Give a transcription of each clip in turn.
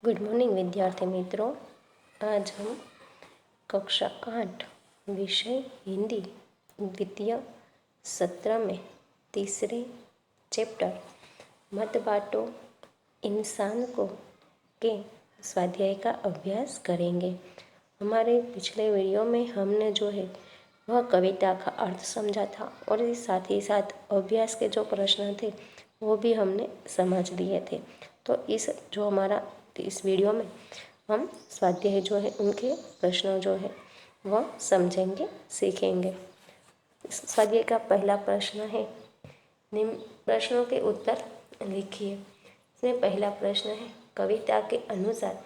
Good morning विद्यार्थी मित्रों। आज हम कक्षा 8 विषय हिंदी द्वितीय सत्र में तीसरे चैप्टर मत बांटो इंसान को के स्वाध्याय का अभ्यास करेंगे। हमारे पिछले वीडियो में हमने जो है वह कविता का अर्थ समझा था और साथ ही साथ अभ्यास के जो प्रश्न थे वो भी हमने समझ लिए थे। तो इस वीडियो में हम स्वाध्याय जो है उनके प्रश्न जो है वह समझेंगे, सीखेंगे। इस स्वाध्याय का पहला प्रश्न है, निम्न प्रश्नों के उत्तर लिखिए। इसमें पहला प्रश्न है, कविता के अनुसार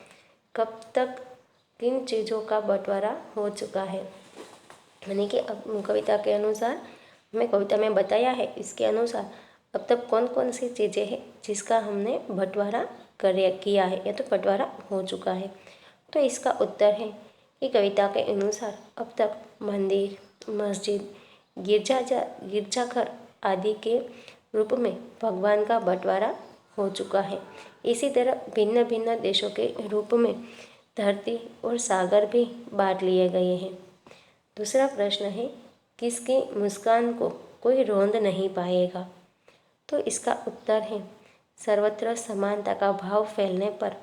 कब तक किन चीज़ों का बंटवारा हो चुका है। यानी कि अब कविता के अनुसार हमें कविता में बताया है, इसके अनुसार अब तक कौन कौन सी चीज़ें हैं जिसका हमने बंटवारा किया है या तो बंटवारा हो चुका है। तो इसका उत्तर है कि कविता के अनुसार अब तक मंदिर, मस्जिद, गिरजाघर आदि के रूप में भगवान का बंटवारा हो चुका है। इसी तरह भिन्न भिन्न देशों के रूप में धरती और सागर भी बांट लिए गए हैं। दूसरा प्रश्न है, किसकी मुस्कान को कोई रोंद नहीं पाएगा। तो इसका उत्तर है, सर्वत्र समानता का भाव फैलने पर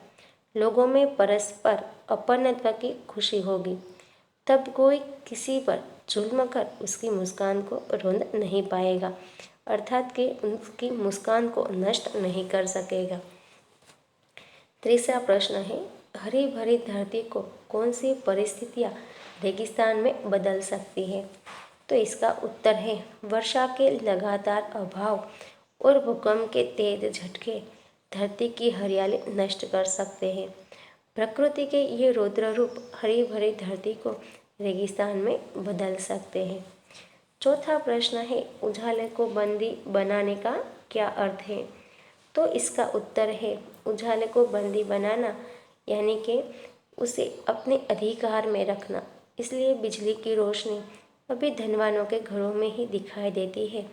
लोगों में परस्पर अपनत्व की खुशी होगी, तब कोई किसी पर जुल्म कर उसकी मुस्कान को रोंद नहीं पाएगा, अर्थात कि उसकी मुस्कान को नष्ट नहीं कर सकेगा। तीसरा प्रश्न है, हरी भरी धरती को कौन सी परिस्थितियाँ रेगिस्तान में बदल सकती है। तो इसका उत्तर है, वर्षा के लगातार अभाव और भूकंप के तेज झटके धरती की हरियाली नष्ट कर सकते हैं। प्रकृति के ये रौद्र रूप हरी भरी धरती को रेगिस्तान में बदल सकते हैं। चौथा प्रश्न है, उजाले को बंदी बनाने का क्या अर्थ है। तो इसका उत्तर है, उजाले को बंदी बनाना यानी कि उसे अपने अधिकार में रखना। इसलिए बिजली की रोशनी अभी धनवानों के घरों में ही दिखाई देती है,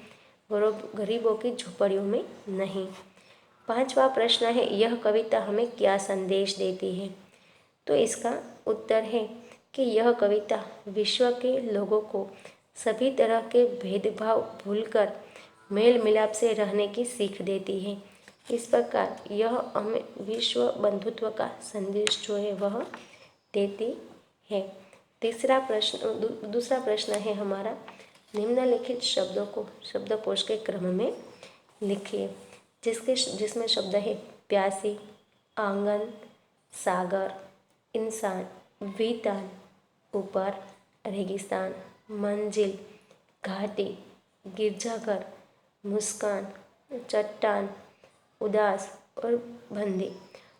गरीबों की झोपड़ियों में नहीं। पांचवा प्रश्न है, यह कविता हमें क्या संदेश देती है। तो इसका उत्तर है कि यह कविता विश्व के लोगों को सभी तरह के भेदभाव भूलकर मेल मिलाप से रहने की सीख देती है। इस प्रकार यह हमें विश्व बंधुत्व का संदेश जो है वह देती है। दूसरा प्रश्न है हमारा, निम्नलिखित शब्दों को शब्दकोश के क्रम में लिखिए, जिसमें शब्द है प्यासी, आंगन, सागर, इंसान, वीतान, ऊपर, रेगिस्तान, मंजिल, घाटी, गिरजाघर, मुस्कान, चट्टान, उदास और बंदी।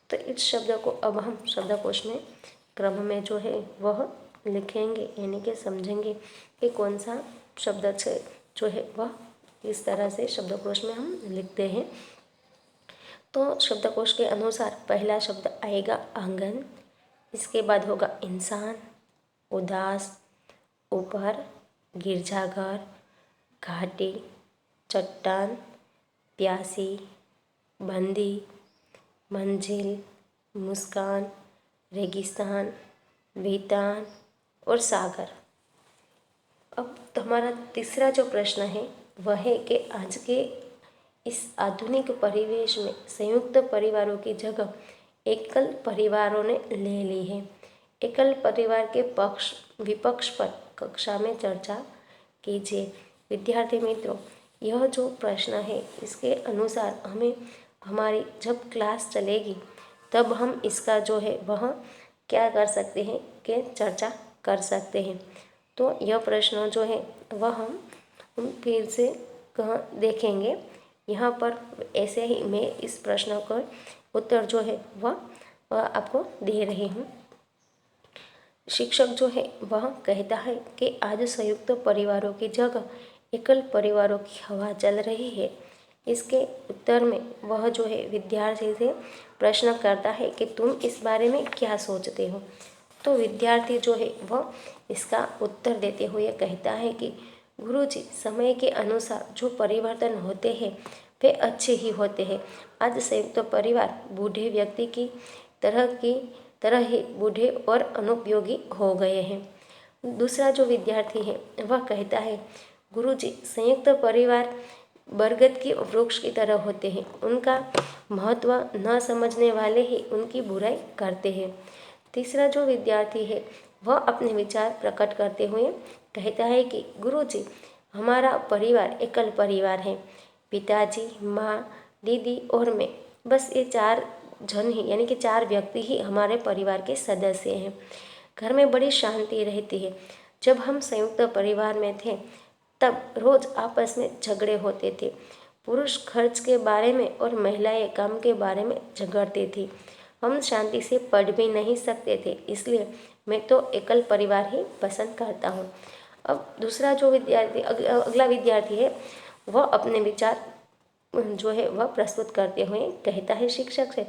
तो इस शब्द को अब हम शब्दकोश में क्रम में जो है वह लिखेंगे, यानी कि समझेंगे कि कौन सा शब्द से जो है वह इस तरह से शब्दकोश में हम लिखते हैं। तो शब्दकोश के अनुसार पहला शब्द आएगा आंगन, इसके बाद होगा इंसान, उदास, ऊपर, गिरजाघर, घाटी, चट्टान, प्यासी, बंदी, मंजिल, मुस्कान, रेगिस्तान, वीतान और सागर। अब तो हमारा तीसरा जो प्रश्न है वह है कि आज के इस आधुनिक परिवेश में संयुक्त परिवारों की जगह एकल परिवारों ने ले ली है। एकल परिवार के पक्ष विपक्ष पर कक्षा में चर्चा कीजिए। विद्यार्थी मित्रों, यह जो प्रश्न है इसके अनुसार हमें हमारी जब क्लास चलेगी तब हम इसका जो है वह क्या कर सकते हैं कि चर्चा कर सकते हैं। तो यह प्रश्न जो है वह हम फिर से देखेंगे। यहाँ पर ऐसे ही मैं इस प्रश्न का उत्तर जो है वह आपको दे रही हूँ। शिक्षक जो है वह कहता है कि आज संयुक्त परिवारों की जगह एकल परिवारों की हवा चल रही है। इसके उत्तर में वह जो है विद्यार्थी से प्रश्न करता है कि तुम इस बारे में क्या सोचते हो। तो विद्यार्थी जो है वह इसका उत्तर देते हुए कहता है कि गुरुजी, समय के अनुसार जो परिवर्तन होते हैं वे अच्छे ही होते हैं। आज संयुक्त परिवार बूढ़े व्यक्ति की तरह ही बूढ़े और अनुपयोगी हो गए हैं। दूसरा जो विद्यार्थी है वह कहता है, गुरुजी, संयुक्त परिवार बरगद की वृक्ष की तरह होते हैं, उनका महत्व न समझने वाले ही उनकी बुराई करते हैं। तीसरा जो विद्यार्थी है वह अपने विचार प्रकट करते हुए कहता है कि गुरुजी, हमारा परिवार एकल परिवार है, पिताजी, माँ, दीदी और मैं, बस ये 4 जन ही यानी कि 4 व्यक्ति ही हमारे परिवार के सदस्य हैं। घर में बड़ी शांति रहती है। जब हम संयुक्त परिवार में थे तब रोज आपस में झगड़े होते थे। पुरुष खर्च के बारे में और महिलाएं काम के बारे में झगड़ती थी। हम शांति से पढ़ भी नहीं सकते थे, इसलिए मैं तो एकल परिवार ही पसंद करता हूँ। अब दूसरा जो विद्यार्थी अगला विद्यार्थी है वह अपने विचार जो है वह प्रस्तुत करते हुए कहता है शिक्षक से,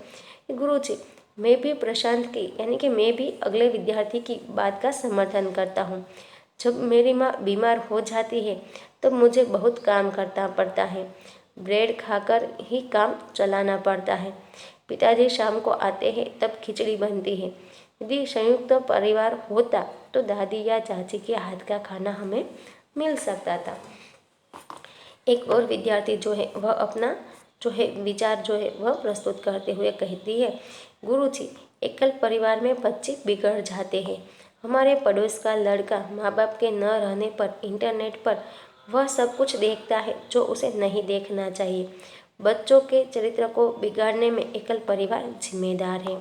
गुरुजी, मैं भी प्रशांत की यानी कि मैं भी अगले विद्यार्थी की बात का समर्थन करता हूँ। जब मेरी माँ बीमार हो जाती है तब मुझे बहुत काम करना पड़ता है। ब्रेड खाकर ही काम चलाना पड़ता है। पिताजी शाम को आते हैं तब खिचड़ी बनती है। यदि संयुक्त परिवार होता तो दादी या चाची के हाथ का खाना हमें मिल सकता था। एक और विद्यार्थी जो है वह अपना जो है विचार जो है वह प्रस्तुत करते हुए कहती है, गुरुजी, एकल परिवार में बच्चे बिगड़ जाते हैं। हमारे पड़ोस का लड़का माँ बाप के न रहने पर इंटरनेट पर वह सब कुछ देखता है जो उसे नहीं देखना चाहिए। बच्चों के चरित्र को बिगाड़ने में एकल परिवार जिम्मेदार है।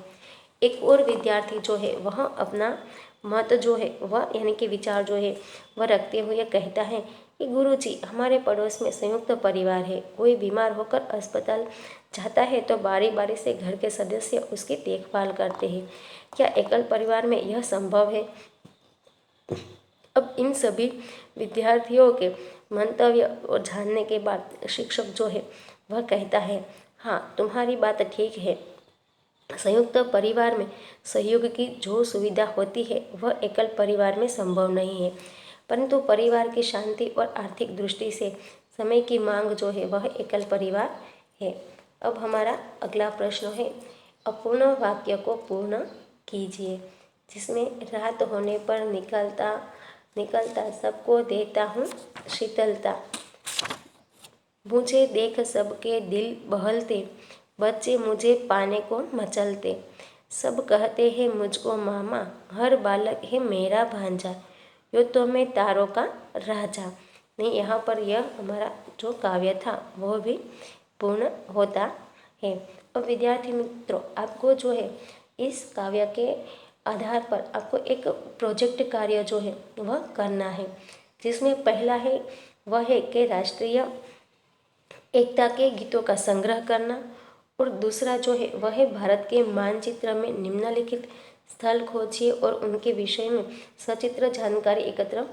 एक और विद्यार्थी जो है वह अपना मत जो है वह यानी कि विचार जो है वह रखते हुए कहता है कि गुरुजी, हमारे पड़ोस में संयुक्त परिवार है। कोई बीमार होकर अस्पताल जाता है तो बारी बारी से घर के सदस्य उसकी देखभाल करते हैं। क्या एकल परिवार में यह संभव है? अब इन सभी विद्यार्थियों के मंतव्य और जानने के बाद शिक्षक जो है वह कहता है, हाँ, तुम्हारी बात ठीक है। संयुक्त परिवार में सहयोग की जो सुविधा होती है वह एकल परिवार में संभव नहीं है, परंतु परिवार की शांति और आर्थिक दृष्टि से समय की मांग जो है वह एकल परिवार है। अब हमारा अगला प्रश्न है, अपूर्ण वाक्य को पूर्ण कीजिए, जिसमें रात होने पर निकलता सबको देता हूँ शीतलता, मुझे देख सबके दिल बहलते, बच्चे मुझे पाने को मचलते, सब कहते हैं मुझको मामा, हर बालक है मेरा भांजा, यो तो मैं तारों का राजा। नहीं, यहाँ पर यह हमारा जो काव्य था वह भी पूर्ण होता है। अब विद्यार्थी मित्रों, आपको जो है इस काव्य के आधार पर आपको एक प्रोजेक्ट कार्य जो है वह करना है, जिसमें पहला है वह है कि राष्ट्रीय एकता के गीतों का संग्रह करना, और दूसरा जो है वह है भारत के मानचित्र में निम्नलिखित स्थल खोजिए और उनके विषय में सचित्र जानकारी एकत्र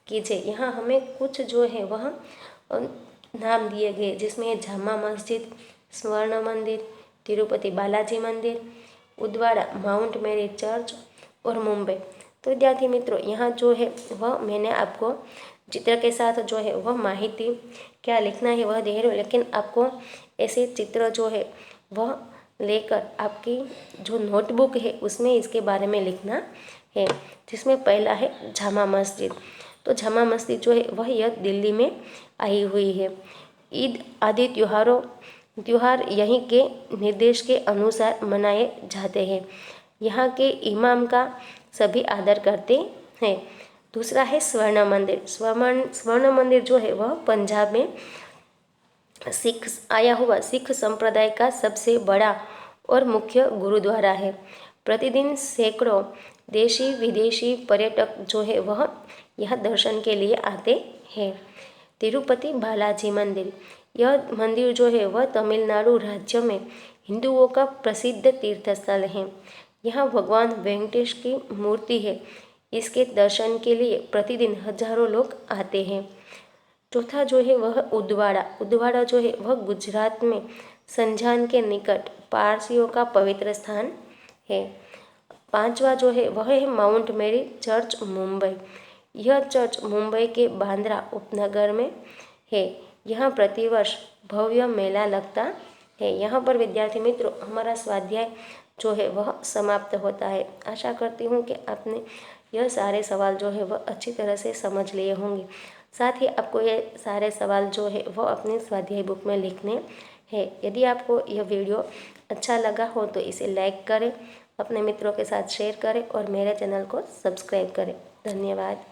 कीजिए। यहाँ हमें कुछ जो है वह नाम दिए गए, जिसमें जामा मस्जिद, स्वर्ण मंदिर, तिरुपति बालाजी मंदिर, उदवाड़ा माउंट मेरी चर्च और मुंबई। तो विद्यार्थी मित्रों, यहाँ जो है वह मैंने आपको चित्र के साथ जो है वह माहिती क्या लिखना है वह दे रही हूँ, लेकिन आपको ऐसे चित्र जो है वह लेकर आपकी जो नोटबुक है उसमें इसके बारे में लिखना है, जिसमें पहला है जामा मस्जिद। तो जामा मस्जिद जो है वह यह दिल्ली में आई हुई है। ईद आदि त्योहार यहीं के निर्देश के अनुसार मनाए जाते हैं। यहाँ के इमाम का सभी आदर करते हैं। दूसरा है स्वर्ण मंदिर। स्वर्ण मंदिर जो है वह पंजाब में सिख संप्रदाय का सबसे बड़ा और मुख्य गुरुद्वारा है। प्रतिदिन सैकड़ों देशी विदेशी पर्यटक जो है वह यह दर्शन के लिए आते हैं। तिरुपति बालाजी मंदिर, यह मंदिर जो है वह तमिलनाडु राज्य में हिंदुओं का प्रसिद्ध तीर्थ स्थल है। यहाँ भगवान वेंकटेश की मूर्ति है। इसके दर्शन के लिए प्रतिदिन हजारों लोग आते हैं। चौथा जो है वह उदवाड़ा जो है वह गुजरात में संजान के निकट पारसियों का पवित्र स्थान है। पांचवा जो है वह है माउंट मेरी चर्च मुंबई। यह चर्च मुंबई के बांद्रा उपनगर में है। यहाँ प्रतिवर्ष भव्य मेला लगता है। यहाँ पर विद्यार्थी मित्रों हमारा स्वाध्याय जो है वह समाप्त होता है। आशा करती हूँ कि आपने यह सारे सवाल जो है वह अच्छी तरह से समझ लिए होंगे। साथ ही आपको ये सारे सवाल जो है वह अपनी स्वाध्याय बुक में लिखने हैं। यदि आपको यह वीडियो अच्छा लगा हो तो इसे लाइक करें, अपने मित्रों के साथ शेयर करें और मेरे चैनल को सब्सक्राइब करें। धन्यवाद।